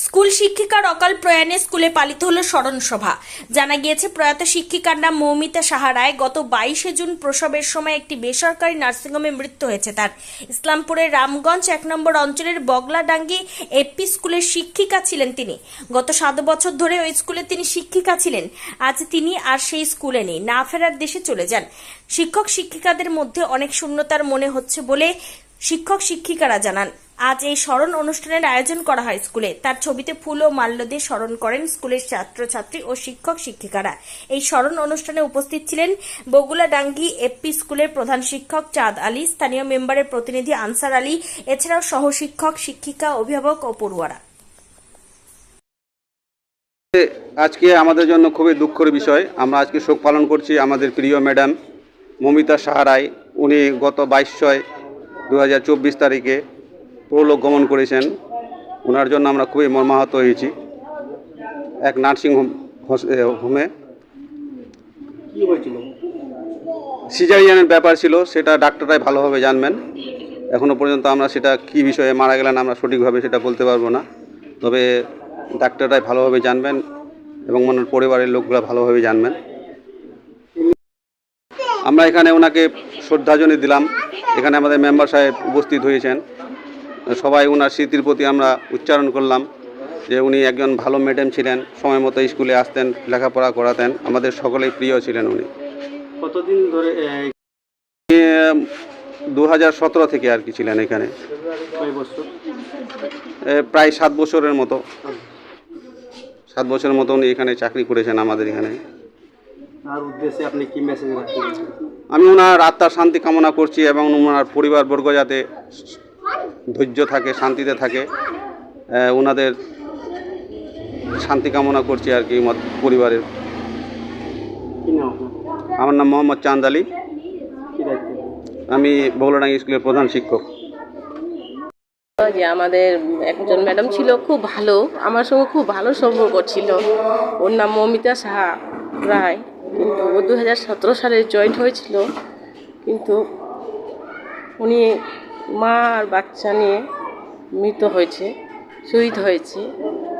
School শিক্ষিকার অকাল প্রয়াণে স্কুলে পালিত হলো স্মরণ সভা। জানা গিয়েছে, প্রয়াত শিক্ষিকার নাম মৌমিতা সাহা রায়। গত 22শে জুন প্রসবের সময় একটি বেসরকারি নার্সিংহোমে মৃত্যু হয়েছে তার। ইসলামপুরের রামগঞ্জ 1 নম্বর অঞ্চলের বগলাডাঙ্গি এপি স্কুলের শিক্ষিকা ছিলেন তিনি। গত 7 বছর ধরে ওই স্কুলে তিনি শিক্ষিকা ছিলেন। আজ তিনি আর সেই স্কুলে নেই, না ফেরার দেশে চলে যান। শিক্ষক শিক্ষিকাদের মধ্যে অনেক শূন্যতার মনে হচ্ছে বলে শিক্ষক শিক্ষিকারা জানান। আজ এই স্মরণ অনুষ্ঠানের আয়োজন করা হয় স্কুলে। তার ছবিতে ফুল ও মাল্য দিয়ে স্মরণ করেন স্কুলের ছাত্রছাত্রী ও শিক্ষক শিক্ষিকারা। এই স্মরণ অনুষ্ঠানে উপস্থিত ছিলেন বগুলাডাঙ্গি এপি স্কুলের প্রধান শিক্ষক চাঁদ আলী, স্থানীয় মেম্বারের প্রতিনিধি আনসার আলী, এছাড়াও সহ শিক্ষক শিক্ষিকা, অভিভাবক ও পড়ুয়ারা। আজকে আমাদের জন্য খুবই দুঃখের বিষয়। আমরা আজকে শোক পালন করছি আমাদের প্রিয় ম্যাডাম মৌমিতা সাহা রায়। উনি গত 22/6/2024 তারিখে পরলোক গমন করেছেন। ওনার জন্য আমরা খুবই মর্মাহত হয়েছি। এক নার্সিং হোমে কি হয়েছিল? সিজারিয়ানের ব্যাপার ছিল, সেটা ডাক্তাররাই ভালোভাবে জানবেন। এখনও পর্যন্ত আমরা সেটা কী বিষয়ে মারা গেলেন আমরা সঠিকভাবে সেটা বলতে পারবো না, তবে ডাক্তাররাই ভালোভাবে জানবেন এবং ওনার পরিবারের লোকগুলো ভালোভাবে জানবেন। আমরা এখানে ওনাকে শ্রদ্ধাঞ্জলি দিলাম। এখানে আমাদের মেম্বার সাহেব উপস্থিত হয়েছেন। সবাই ওনার স্মৃতির প্রতি আমরা উচ্চারণ করলাম যে উনি একজন ভালো ম্যাডাম ছিলেন, সময় মতো স্কুলে আসতেন, লেখাপড়া করাতেন, আমাদের সকলেই প্রিয় ছিলেন উনি। কতদিন ধরে 2017 থেকে আর কি ছিলেন এখানে, কয় বছর? প্রায় 7 বছরের মতো। 7 বছরের মতো উনি এখানে চাকরি করেছেন আমাদের এখানে। আর উদ্দেশ্যে আপনি কি মেসেজ রাখছেন? আমি ওনার আত্মার শান্তি কামনা করছি এবং ওনার পরিবারবর্গ যাতে ধৈর্য থাকে, শান্তিতে থাকে, ওনাদের শান্তি কামনা করছি আর কি পরিবারের। কি নাম আপনার? আমার নাম মোহাম্মদ চাঁদ আলী। কি দায়িত্ব? আমি বগুলাডাঙ্গি স্কুলের প্রধান শিক্ষক। যে আমাদের একজন ম্যাডাম ছিল, খুব ভালো, আমার সঙ্গে খুব ভালো সম্পর্ক ছিল। ওর নাম মৌমিতা সাহা রায়। কিন্তু ও 2017 সালে জয়েন্ট হয়েছিল, কিন্তু উনি মা আর বাচ্চা নিয়ে মৃত হয়েছে, শহীদ হয়েছে।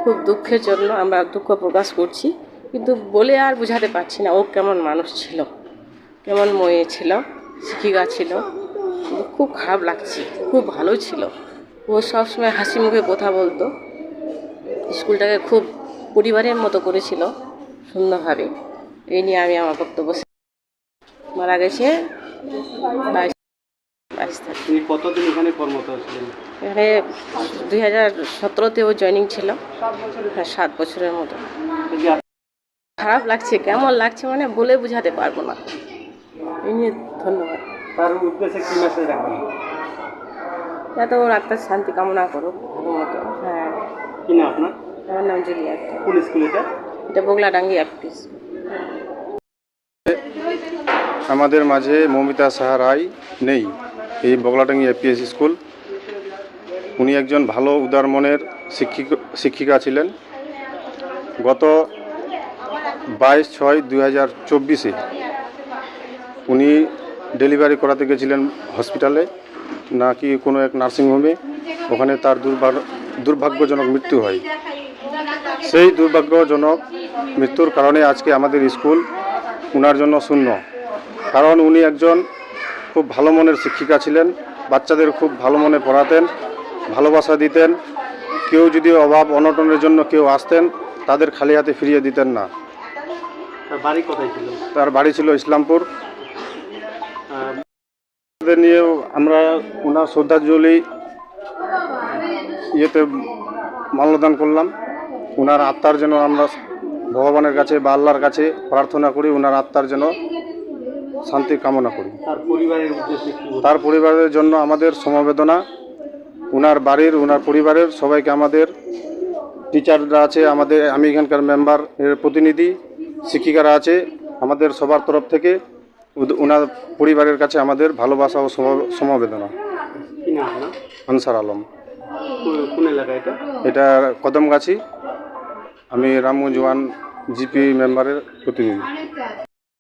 খুব দুঃখের জন্য আমরা দুঃখ প্রকাশ করছি, কিন্তু বলে আর বোঝাতে পারছি না ও কেমন মানুষ ছিল, কেমন মেয়ে ছিল, শিক্ষিকা ছিল। খুব খারাপ লাগছে, খুব ভালো ছিল। ও সবসময় হাসি মুখে কথা বলতো, স্কুলটাকে খুব পরিবারের মতো করেছিল সুন্দরভাবে। এই নিয়ে আমি আমার বক্তব্য মারা গেছে 22 তারিখ। তিনি কতদিন এখানে কর্মরত ছিলেন? এখানে 2017-তেও জয়েনিং ছিল। হ্যাঁ, 7 বছরের মতো। খারাপ লাগছে, কেমন লাগছে মানে বলে বোঝাতে পারবো না। এই নিয়ে ধন্যবাদ। তার উদ্দেশ্যে কি মেসেজ রাখবেন? যাতে ওর আত্মার শান্তি কামনা করুক ভালো মতো। হ্যাঁ। কি নাম আপনার? আমার নাম জুলিয়া। কোন স্কুল এটা? এটা বগলাডাঙ্গি অফিস। আমাদের মাঝে মৌমিতা সাহা রায় নেই। এই বগলাডাঙ্গি এপিএস স্কুল, উনি একজন ভালো উদার মনের শিক্ষিকা ছিলেন। গত 22/6/2024 উনি ডেলিভারি করাতে গেছিলেন হসপিটালে, নাকি কোনো এক নার্সিংহোমে। ওখানে তার দুর্ভাগ্যজনক মৃত্যু হয়। সেই দুর্ভাগ্যজনক মৃত্যুর কারণে আজকে আমাদের স্কুল ওনার জন্য শূন্য। কারণ উনি একজন খুব ভালো মনের শিক্ষিকা ছিলেন, বাচ্চাদের খুব ভালো মনে পড়াতেন, ভালোবাসা দিতেন। কেউ যদি অভাব অনটনের জন্য কেউ আসতেন, তাদের খালি হাতে ফিরিয়ে দিতেন না। তার বাড়ি কোথায় ছিল? তার বাড়ি ছিল ইসলামপুর। নিয়েও আমরা ওনার শ্রদ্ধাঞ্জলি মাল্যদান করলাম। ওনার আত্মার যেন আমরা ভগবানের কাছে বা আল্লাহর কাছে প্রার্থনা করি, ওনার আত্মার যেন শান্তি কামনা করি। তার পরিবারের উদ্দেশ্যে কি? তার পরিবারের জন্য আমাদের সমবেদনা। ওনার বাড়ির, ওনার পরিবারের সবাইকে, আমাদের টিচাররা আছে, আমি এখানকার মেম্বার এর প্রতিনিধি, শিক্ষিকারা আছে, আমাদের সবার তরফ থেকে ওনার পরিবারের কাছে আমাদের ভালোবাসা ও সমবেদনা। কি নাম আপনার? আনসার আলম। কোন এলাকা এটা? এটা কদমগাছি। আমি রামগঞ্জ 1 জিপি মেম্বারের প্রতিনিধি।